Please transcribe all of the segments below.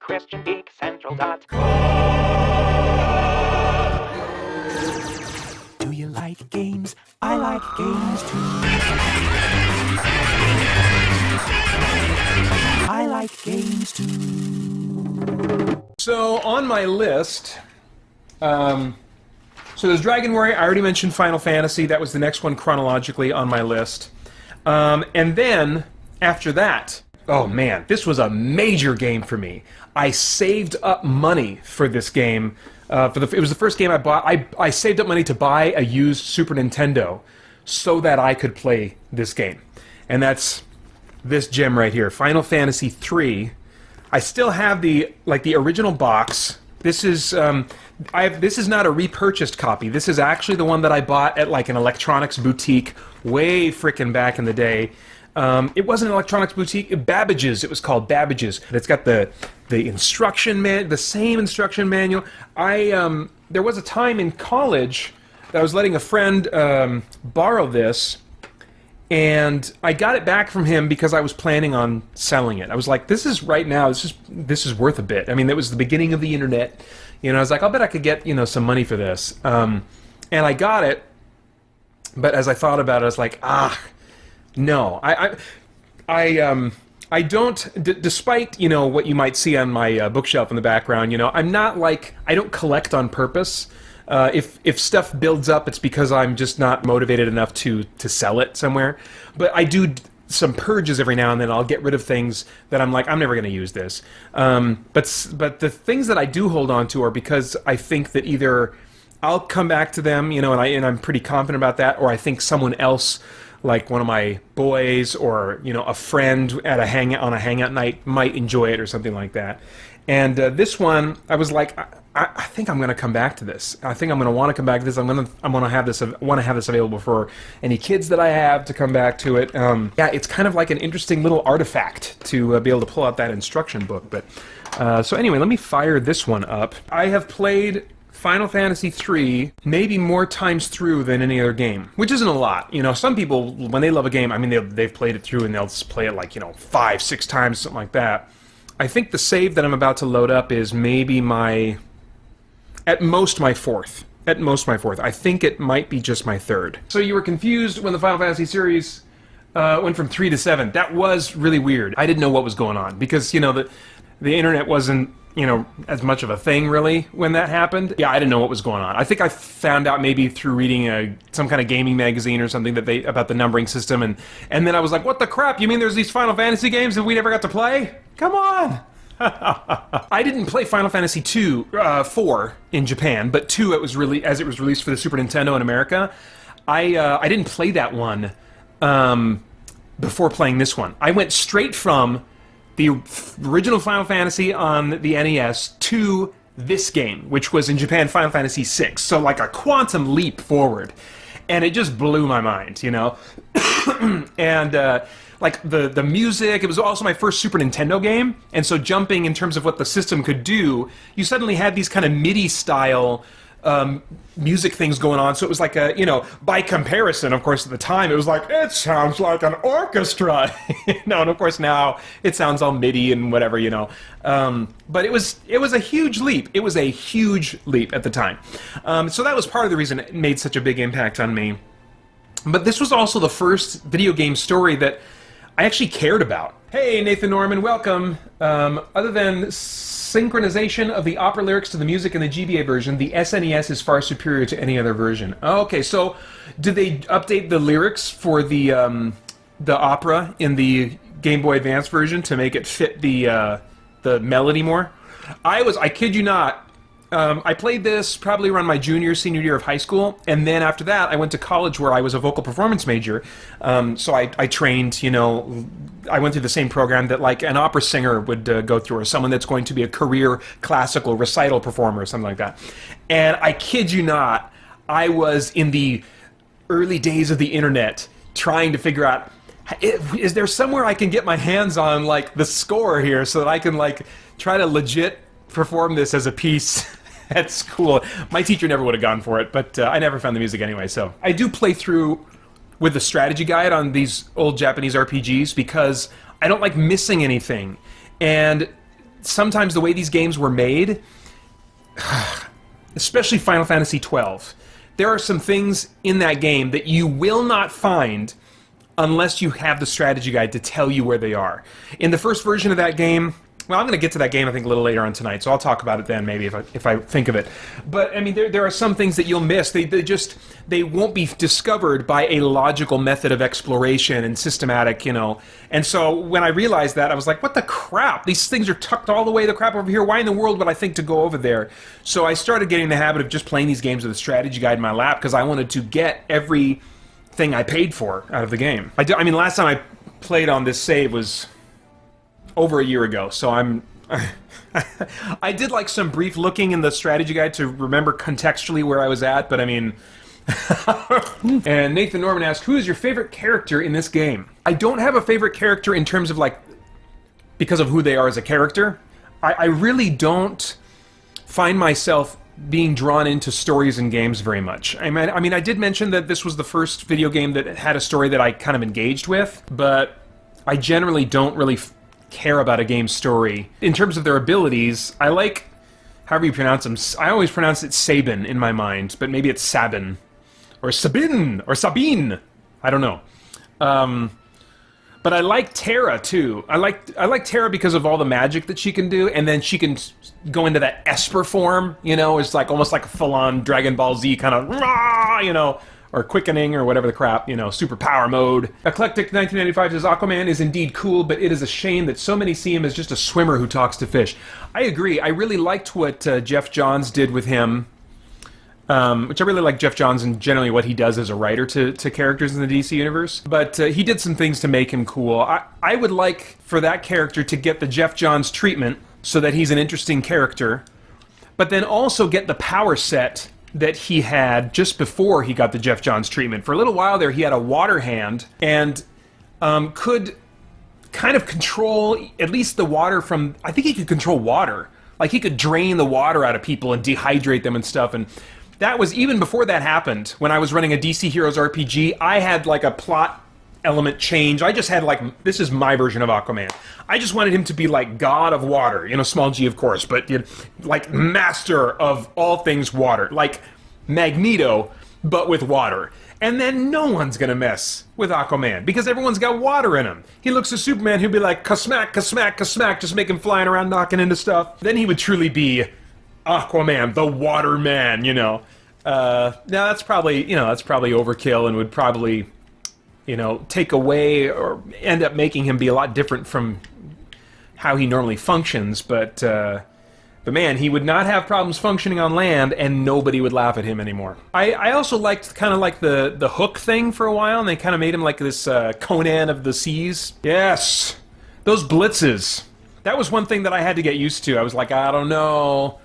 christiangeekcentral.com. Do you like games? I like games too. I like games too. So on my list, so there's Dragon Warrior. I already mentioned Final Fantasy. That was the next one chronologically on my list. And then after that, oh man, this was a major game for me. I saved up money for this game. It was the first game I bought. I saved up money to buy a used Super Nintendo so that I could play this game. And that's this gem right here, Final Fantasy III. I still have the original box. This is this is not a repurchased copy. This is actually the one that I bought at like an electronics boutique way frickin' back in the day. It wasn't an electronics boutique, Babbage's. It was called Babbage's. It's got the instruction the same instruction manual. There was a time in college that I was letting a friend borrow this, and I got it back from him because I was planning on selling it. I was like, this is worth a bit. I mean, it was the beginning of the internet. You know, I was like, I'll bet I could get, some money for this. And I got it, but as I thought about it, I was like, no. I don't, despite, what you might see on my bookshelf in the background, I'm not like, I don't collect on purpose. If stuff builds up, it's because I'm just not motivated enough to sell it somewhere. But I do some purges every now and then. I'll get rid of things that I'm like, I'm never going to use this. But the things that I do hold on to are because I think that either I'll come back to them, and I'm pretty confident about that, or I think someone else, like one of my boys or a friend at a hangout night might enjoy it or something like that. And this one, I was like, I think I'm going to come back to this. I think I'm going to want to come back to this. I want to have this available for any kids that I have to come back to it. Yeah, it's kind of like an interesting little artifact to be able to pull out that instruction book. But so anyway, let me fire this one up. I have played Final Fantasy III maybe more times through than any other game, which isn't a lot. Some people, when they love a game, I mean, they've played it through and they'll just play it like 5, 6 times, something like that. I think the save that I'm about to load up is maybe at most my fourth. I think it might be just my third. So you were confused when the Final Fantasy series went from 3 to 7. That was really weird. I didn't know what was going on because, the internet wasn't, as much of a thing really when that happened. Yeah, I didn't know what was going on. I think I found out maybe through reading some kind of gaming magazine or something about the numbering system, and then I was like, what the crap? You mean there's these Final Fantasy games that we never got to play? Come on! I didn't play Final Fantasy 4 in Japan, but 2 as it was released for the Super Nintendo in America. I didn't play that one before playing this one. I went straight from the original Final Fantasy on the NES to this game, which was in Japan Final Fantasy VI. So like a quantum leap forward. And it just blew my mind, And like the music, it was also my first Super Nintendo game. And so jumping in terms of what the system could do, you suddenly had these kind of MIDI style music things going on. So it was like by comparison, of course, at the time, it was like, it sounds like an orchestra. And of course now it sounds all MIDI and whatever, but it was a huge leap. It was a huge leap at the time. So that was part of the reason it made such a big impact on me. But this was also the first video game story that I actually cared about. Hey, Nathan Norman, welcome. Other than synchronization of the opera lyrics to the music in the GBA version, the SNES is far superior to any other version. Okay, so did they update the lyrics for the opera in the Game Boy Advance version to make it fit the melody more? I kid you not, I played this probably around my senior year of high school, and then after that I went to college where I was a vocal performance major, so I trained, I went through the same program that like an opera singer would go through, or someone that's going to be a career classical recital performer or something like that. And I kid you not, I was in the early days of the internet trying to figure out, is there somewhere I can get my hands on like the score here so that I can like try to legit perform this as a piece at school. My teacher never would have gone for it, but I never found the music anyway, so I do play through with the strategy guide on these old Japanese RPGs because I don't like missing anything. And sometimes the way these games were made, especially Final Fantasy XII, there are some things in that game that you will not find unless you have the strategy guide to tell you where they are. In the first version of that game, well, I'm going to get to that game, I think, a little later on tonight, so I'll talk about it then, maybe, if I think of it. But, I mean, there are some things that you'll miss. They won't be discovered by a logical method of exploration and systematic, you know. And so, when I realized that, I was like, what the crap? These things are tucked all the way the crap over here. Why in the world would I think to go over there? So I started getting the habit of just playing these games with a strategy guide in my lap, because I wanted to get everything I paid for out of the game. I mean, last time I played on this save was over a year ago, so I did like some brief looking in the strategy guide to remember contextually where I was at, but I mean... And Nathan Norman asked, who is your favorite character in this game? I don't have a favorite character in terms of, like, because of who they are as a character. I really don't find myself being drawn into stories in games very much. I mean, I did mention that this was the first video game that had a story that I kind of engaged with, but I generally don't really care about a game's story. In terms of their abilities, I like, however you pronounce them, I always pronounce it Sabin in my mind, but maybe it's Sabin, or Sabin, or Sabine, I don't know. But I like Terra, too. I like Terra because of all the magic that she can do, and then she can go into that Esper form, you know, it's like almost like a full-on Dragon Ball Z kind of, you know, or quickening, or whatever the crap, you know, superpower mode. Eclectic 1995 says, Aquaman is indeed cool, but it is a shame that so many see him as just a swimmer who talks to fish. I agree. I really liked what Jeff Johns did with him, which I really like Jeff Johns and generally what he does as a writer to characters in the DC universe. But he did some things to make him cool. I would like for that character to get the Jeff Johns treatment so that he's an interesting character, but then also get the power set that he had just before he got the Jeff Johns treatment. For a little while there, he had a water hand and could kind of control at least the water from... I think he could control water. Like, he could drain the water out of people and dehydrate them and stuff. And that was, even before that happened, when I was running a DC Heroes RPG, I had, like, a plot element change. I just had, like, this is my version of Aquaman. I just wanted him to be like god of water, you know, small g of course, but you know, like master of all things water, like Magneto, but with water. And then no one's gonna mess with Aquaman, because everyone's got water in him. He looks at Superman, he'll be like, ka-smack, ka-smack, ka-smack, just make him flying around knocking into stuff. Then he would truly be Aquaman, the water man, you know. Now that's probably, you know, that's probably overkill and would probably, you know, take away or end up making him be a lot different from how he normally functions, but man, he would not have problems functioning on land, and nobody would laugh at him anymore. I also liked kind of like the hook thing for a while, and they kind of made him like this Conan of the seas. Yes! Those blitzes. That was one thing that I had to get used to. I was like, I don't know,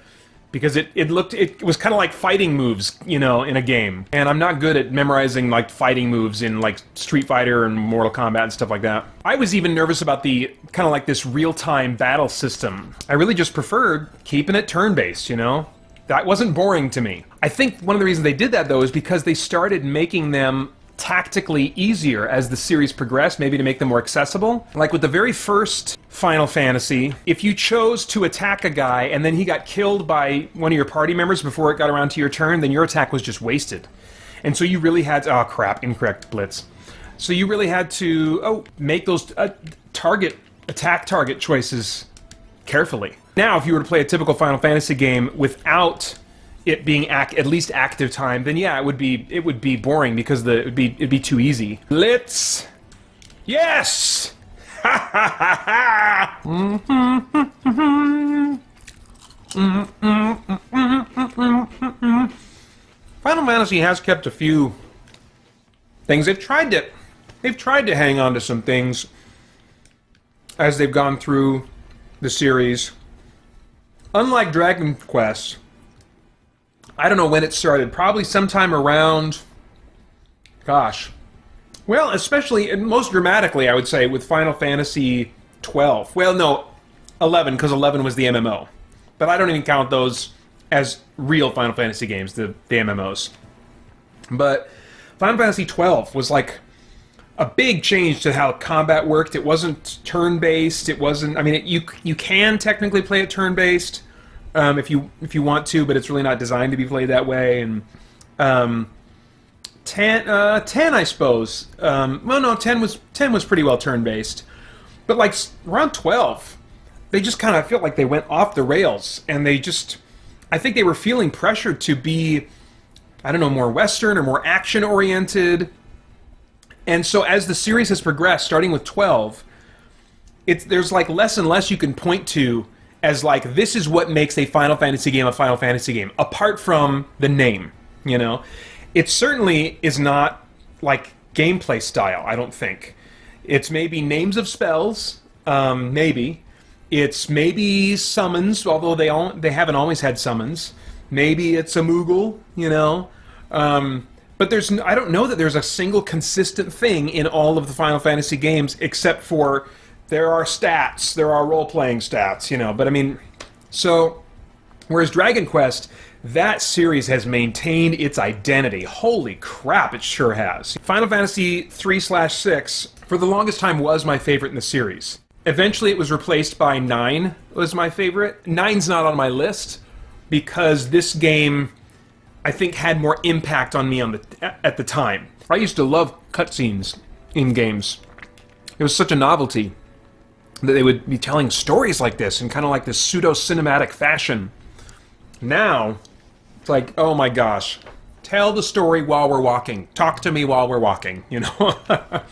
because it was kind of like fighting moves, you know, in a game. And I'm not good at memorizing, like, fighting moves in, like, Street Fighter and Mortal Kombat and stuff like that. I was even nervous about the, kind of like this real-time battle system. I really just preferred keeping it turn-based, you know? That wasn't boring to me. I think one of the reasons they did that, though, is because they started making them tactically easier as the series progressed, maybe to make them more accessible. Like with the very first Final Fantasy, if you chose to attack a guy and then he got killed by one of your party members before it got around to your turn, then your attack was just wasted. And so you really had to... Oh, crap. Incorrect blitz. So you really had to make those attack target choices carefully. Now, if you were to play a typical Final Fantasy game without it being at least active time, then yeah, it would be boring because it'd be too easy. Let's... Yes! Ha ha ha ha! Final Fantasy has kept a few things. They've tried to hang on to some things as they've gone through the series. Unlike Dragon Quest, I don't know when it started, probably sometime around, gosh, well, especially, most dramatically, I would say, with Final Fantasy 12. Well, no, 11, because 11 was the MMO. But I don't even count those as real Final Fantasy games, the MMOs. But Final Fantasy 12 was like a big change to how combat worked. It wasn't turn-based. It wasn't. I mean, you can technically play it turn-based if you want to, but it's really not designed to be played that way. And 10, I suppose. Well, no, 10 was pretty well turn-based, but like around 12, they just kind of felt like they went off the rails, and I think they were feeling pressured to be, I don't know, more Western or more action-oriented. And so as the series has progressed, starting with 12, there's like less and less you can point to as like, this is what makes a Final Fantasy game a Final Fantasy game, apart from the name, you know? It certainly is not like gameplay style, I don't think. It's maybe names of spells, maybe. It's maybe summons, although they haven't always had summons. Maybe it's a Moogle, you know? But I don't know that there's a single consistent thing in all of the Final Fantasy games, except for there are stats, there are role-playing stats, you know. But I mean, so whereas Dragon Quest, that series has maintained its identity. Holy crap, it sure has. Final Fantasy 3/6 for the longest time was my favorite in the series. Eventually, it was replaced by 9 was my favorite. 9's not on my list because this game, I think, had more impact on me at the time. I used to love cutscenes in games. It was such a novelty that they would be telling stories like this in kind of like this pseudo-cinematic fashion. Now, it's like, oh my gosh, tell the story while we're walking. Talk to me while we're walking, you know?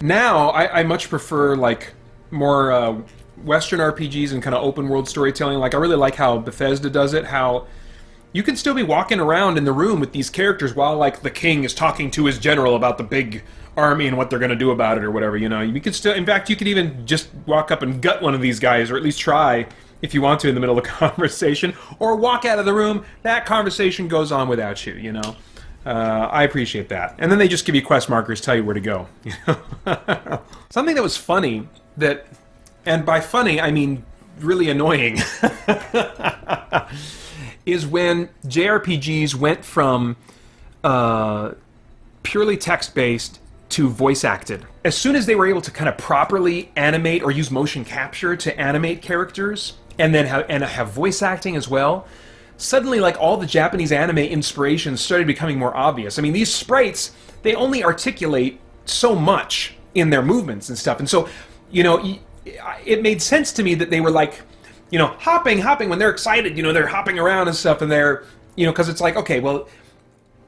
Now, I much prefer like more Western RPGs and kind of open world storytelling. Like, I really like how Bethesda does it, how you can still be walking around in the room with these characters while, like, the king is talking to his general about the big army and what they're going to do about it or whatever, you know. You could still, in fact, you could even just walk up and gut one of these guys, or at least try if you want to in the middle of a conversation, or walk out of the room. That conversation goes on without you, you know. I appreciate that. And then they just give you quest markers, tell you where to go. You know? Something that was funny, and by funny, I mean really annoying, is when JRPGs went from purely text-based to voice-acted. As soon as they were able to kind of properly animate or use motion capture to animate characters, and then have voice acting as well, suddenly, like, all the Japanese anime inspirations started becoming more obvious. I mean, these sprites, they only articulate so much in their movements and stuff, and so, you know, it made sense to me that they were like, you know, hopping when they're excited, you know, they're hopping around and stuff, and they're, you know, because it's like, okay, well,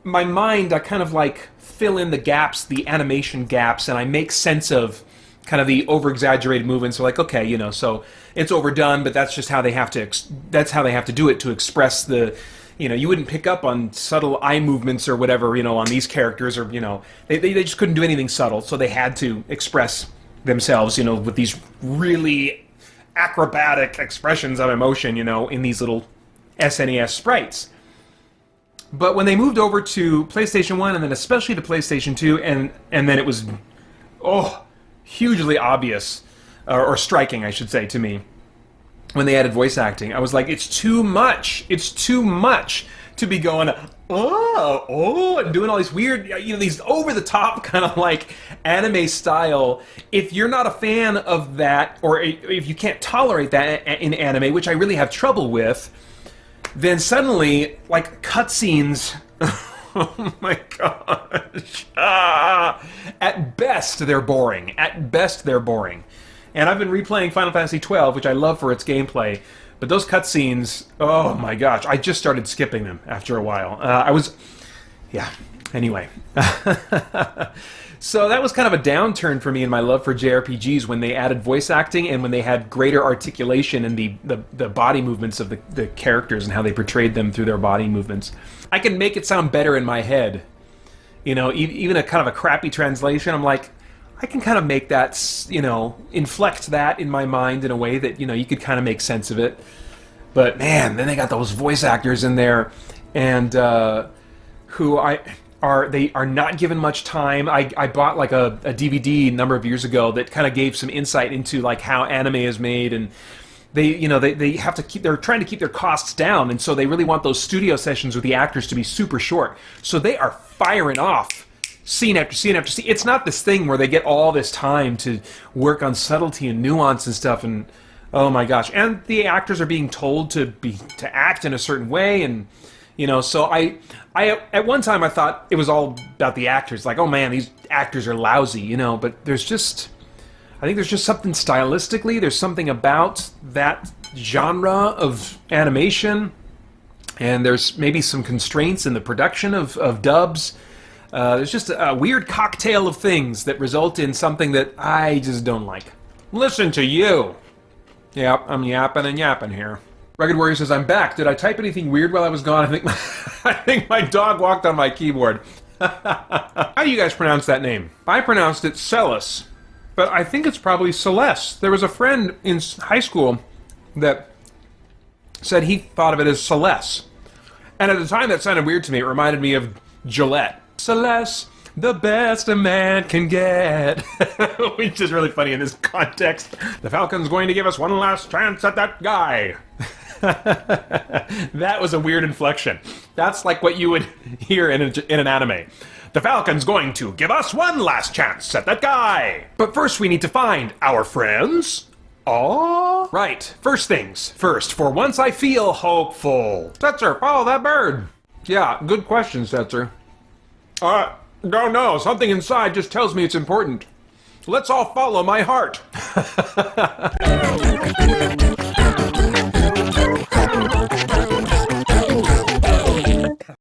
my mind, I kind of like fill in the gaps, the animation gaps, and I make sense of kind of the over-exaggerated movements. So like, okay, you know, so it's overdone, but that's just how they have to do it to express the, you know, you wouldn't pick up on subtle eye movements or whatever, you know, on these characters, or, you know, they just couldn't do anything subtle, so they had to express themselves, you know, with these really acrobatic expressions of emotion, you know, in these little SNES sprites. But when they moved over to PlayStation 1, and then especially to PlayStation 2, and then it was, hugely obvious, or striking, I should say, to me, when they added voice acting. I was like, it's too much. It's too much to be going, and doing all these weird, you know, these over-the-top kind of like anime style. If you're not a fan of that, or if you can't tolerate that in anime, which I really have trouble with, then suddenly, like, cutscenes, oh my gosh, at best they're boring. At best they're boring. And I've been replaying Final Fantasy 12, which I love for its gameplay, but those cutscenes, oh my gosh, I just started skipping them after a while. Anyway. So that was kind of a downturn for me in my love for JRPGs when they added voice acting and when they had greater articulation in the body movements of the characters and how they portrayed them through their body movements. I can make it sound better in my head. You know, even a kind of a crappy translation, I'm like, I can kind of make that, you know, inflect that in my mind in a way that, you know, you could kind of make sense of it. But man, then they got those voice actors in there, and who they are not given much time. I bought like a DVD a number of years ago that kind of gave some insight into like how anime is made, and they have to they're trying to keep their costs down, and so they really want those studio sessions with the actors to be super short. So they are firing off scene after scene after scene. It's not this thing where they get all this time to work on subtlety and nuance and stuff, and oh my gosh. And the actors are being told to act in a certain way, and so I at one time I thought it was all about the actors, like, oh man, these actors are lousy, but I think there's just something stylistically, there's something about that genre of animation, and there's maybe some constraints in the production of dubs. There's just a weird cocktail of things that result in something that I just don't like. Listen to you! Yep, I'm yapping and yapping here. Rugged Warrior says, I'm back. Did I type anything weird while I was gone? I think my dog walked on my keyboard. How do you guys pronounce that name? I pronounced it Celis, but I think it's probably Celeste. There was a friend in high school that said he thought of it as Celeste. And at the time that sounded weird to me. It reminded me of Gillette. Celeste, the best a man can get. Which is really funny in this context. The Falcon's going to give us one last chance at that guy. That was a weird inflection. That's like what you would hear in an anime. The Falcon's going to give us one last chance at that guy. But first we need to find our friends. Aww. Right, first things first. For once I feel hopeful. Setzer, follow that bird. Yeah, good question, Setzer. Don't know. Something inside just tells me it's important. Let's all follow my heart.